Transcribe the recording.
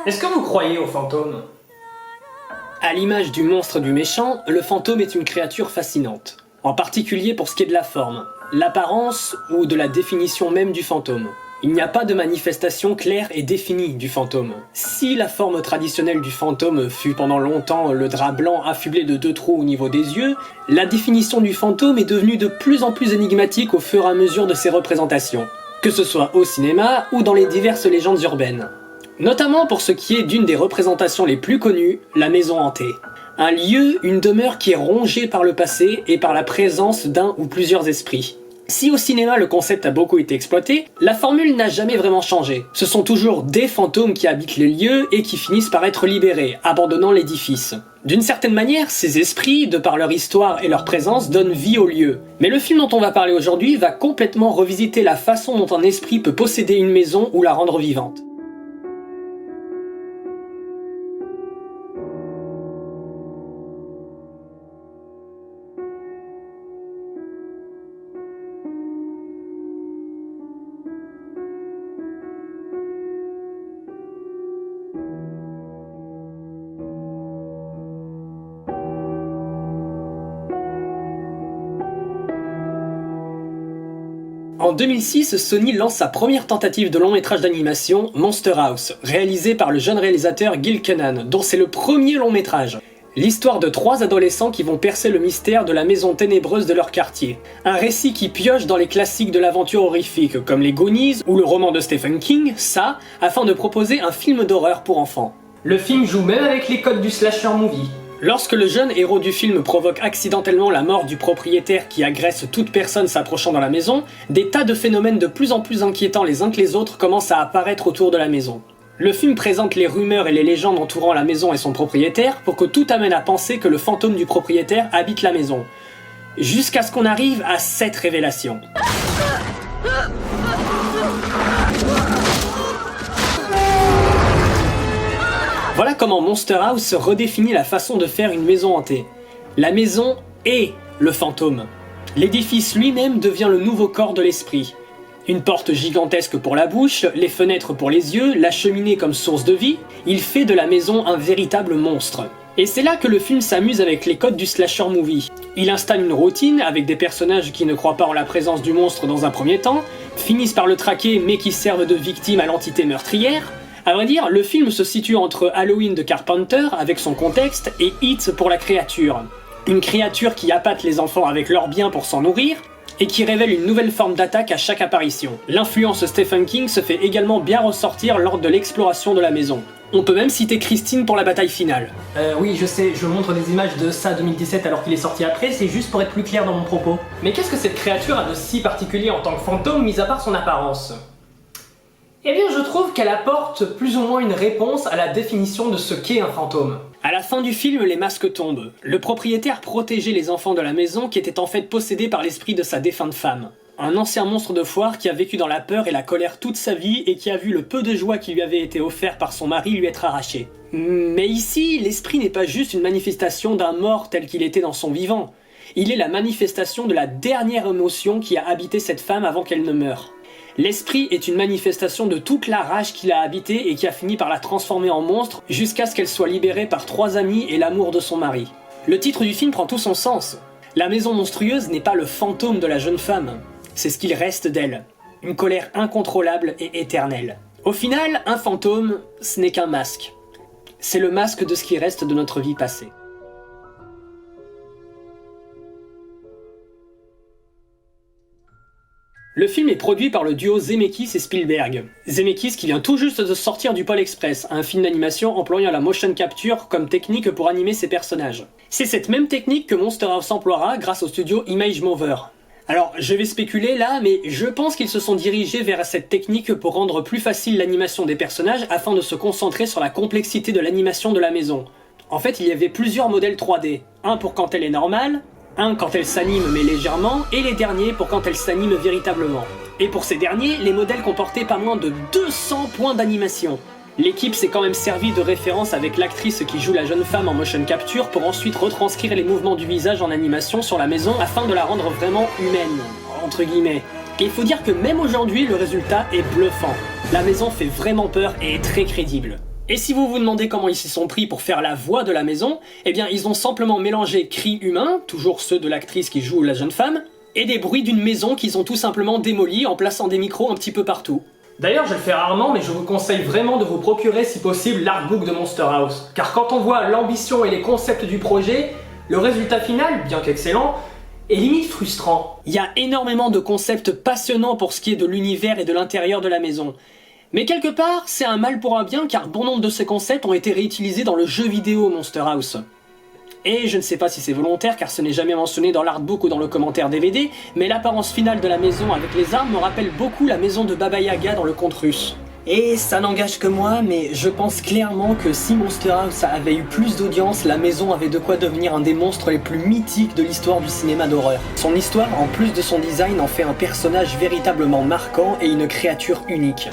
Est-ce que vous croyez aux fantômes? À l'image du monstre du méchant, le fantôme est une créature fascinante. En particulier pour ce qui est de la forme, l'apparence ou de la définition même du fantôme. Il n'y a pas de manifestation claire et définie du fantôme. Si la forme traditionnelle du fantôme fut pendant longtemps le drap blanc affublé de 2 trous au niveau des yeux, la définition du fantôme est devenue de plus en plus énigmatique au fur et à mesure de ses représentations, que ce soit au cinéma ou dans les diverses légendes urbaines. Notamment pour ce qui est d'une des représentations les plus connues, la maison hantée. Un lieu, une demeure qui est rongée par le passé et par la présence d'un ou plusieurs esprits. Si au cinéma le concept a beaucoup été exploité, la formule n'a jamais vraiment changé. Ce sont toujours des fantômes qui habitent les lieux et qui finissent par être libérés, abandonnant l'édifice. D'une certaine manière, ces esprits, de par leur histoire et leur présence, donnent vie au lieu. Mais le film dont on va parler aujourd'hui va complètement revisiter la façon dont un esprit peut posséder une maison ou la rendre vivante. En 2006, Sony lance sa première tentative de long métrage d'animation, Monster House, réalisé par le jeune réalisateur Gil Kenan, dont c'est le premier long métrage. L'histoire de 3 adolescents qui vont percer le mystère de la maison ténébreuse de leur quartier. Un récit qui pioche dans les classiques de l'aventure horrifique, comme les Goonies ou le roman de Stephen King, ça, afin de proposer un film d'horreur pour enfants. Le film joue même avec les codes du slasher movie. Lorsque le jeune héros du film provoque accidentellement la mort du propriétaire qui agresse toute personne s'approchant dans la maison, des tas de phénomènes de plus en plus inquiétants les uns que les autres commencent à apparaître autour de la maison. Le film présente les rumeurs et les légendes entourant la maison et son propriétaire pour que tout amène à penser que le fantôme du propriétaire habite la maison. Jusqu'à ce qu'on arrive à cette révélation. Voilà comment Monster House redéfinit la façon de faire une maison hantée. La maison est le fantôme. L'édifice lui-même devient le nouveau corps de l'esprit. Une porte gigantesque pour la bouche, les fenêtres pour les yeux, la cheminée comme source de vie, il fait de la maison un véritable monstre. Et c'est là que le film s'amuse avec les codes du slasher movie. Il installe une routine avec des personnages qui ne croient pas en la présence du monstre dans un premier temps, finissent par le traquer mais qui servent de victime à l'entité meurtrière. À vrai dire, le film se situe entre Halloween de Carpenter, avec son contexte, et It pour la créature. Une créature qui appâte les enfants avec leurs biens pour s'en nourrir, et qui révèle une nouvelle forme d'attaque à chaque apparition. L'influence Stephen King se fait également bien ressortir lors de l'exploration de la maison. On peut même citer Christine pour la bataille finale. Oui, je sais, je montre des images de ça 2017 alors qu'il est sorti après, c'est juste pour être plus clair dans mon propos. Mais qu'est-ce que cette créature a de si particulier en tant que fantôme, mis à part son apparence ? Eh bien, je trouve qu'elle apporte plus ou moins une réponse à la définition de ce qu'est un fantôme. À la fin du film, les masques tombent. Le propriétaire protégeait les enfants de la maison qui étaient en fait possédés par l'esprit de sa défunte femme. Un ancien monstre de foire qui a vécu dans la peur et la colère toute sa vie et qui a vu le peu de joie qui lui avait été offert par son mari lui être arraché. Mais ici, l'esprit n'est pas juste une manifestation d'un mort tel qu'il était dans son vivant. Il est la manifestation de la dernière émotion qui a habité cette femme avant qu'elle ne meure. L'esprit est une manifestation de toute la rage qu'il a habité et qui a fini par la transformer en monstre jusqu'à ce qu'elle soit libérée par 3 amis et l'amour de son mari. Le titre du film prend tout son sens. La maison monstrueuse n'est pas le fantôme de la jeune femme, c'est ce qu'il reste d'elle. Une colère incontrôlable et éternelle. Au final, un fantôme, ce n'est qu'un masque. C'est le masque de ce qui reste de notre vie passée. Le film est produit par le duo Zemeckis et Spielberg. Zemeckis qui vient tout juste de sortir du Pôle Express, un film d'animation employant la motion capture comme technique pour animer ses personnages. C'est cette même technique que Monster House emploiera grâce au studio Image Mover. Alors, je vais spéculer là, mais je pense qu'ils se sont dirigés vers cette technique pour rendre plus facile l'animation des personnages afin de se concentrer sur la complexité de l'animation de la maison. En fait, il y avait plusieurs modèles 3D. Un pour quand elle est normale, un quand elle s'anime mais légèrement, et les derniers pour quand elle s'anime véritablement. Et pour ces derniers, les modèles comportaient pas moins de 200 points d'animation. L'équipe s'est quand même servie de référence avec l'actrice qui joue la jeune femme en motion capture pour ensuite retranscrire les mouvements du visage en animation sur la maison afin de la rendre vraiment humaine, entre guillemets. Et il faut dire que même aujourd'hui, le résultat est bluffant. La maison fait vraiment peur et est très crédible. Et si vous vous demandez comment ils s'y sont pris pour faire la voix de la maison, eh bien ils ont simplement mélangé cris humains, toujours ceux de l'actrice qui joue la jeune femme, et des bruits d'une maison qu'ils ont tout simplement démolie en plaçant des micros un petit peu partout. D'ailleurs, je le fais rarement, mais je vous conseille vraiment de vous procurer si possible l'artbook de Monster House. Car quand on voit l'ambition et les concepts du projet, le résultat final, bien qu'excellent, est limite frustrant. Il y a énormément de concepts passionnants pour ce qui est de l'univers et de l'intérieur de la maison. Mais quelque part, c'est un mal pour un bien car bon nombre de ces concepts ont été réutilisés dans le jeu vidéo Monster House. Et je ne sais pas si c'est volontaire car ce n'est jamais mentionné dans l'artbook ou dans le commentaire DVD, mais l'apparence finale de la maison avec les armes me rappelle beaucoup la maison de Baba Yaga dans le conte russe. Et ça n'engage que moi, mais je pense clairement que si Monster House avait eu plus d'audience, la maison avait de quoi devenir un des monstres les plus mythiques de l'histoire du cinéma d'horreur. Son histoire, en plus de son design, en fait un personnage véritablement marquant et une créature unique.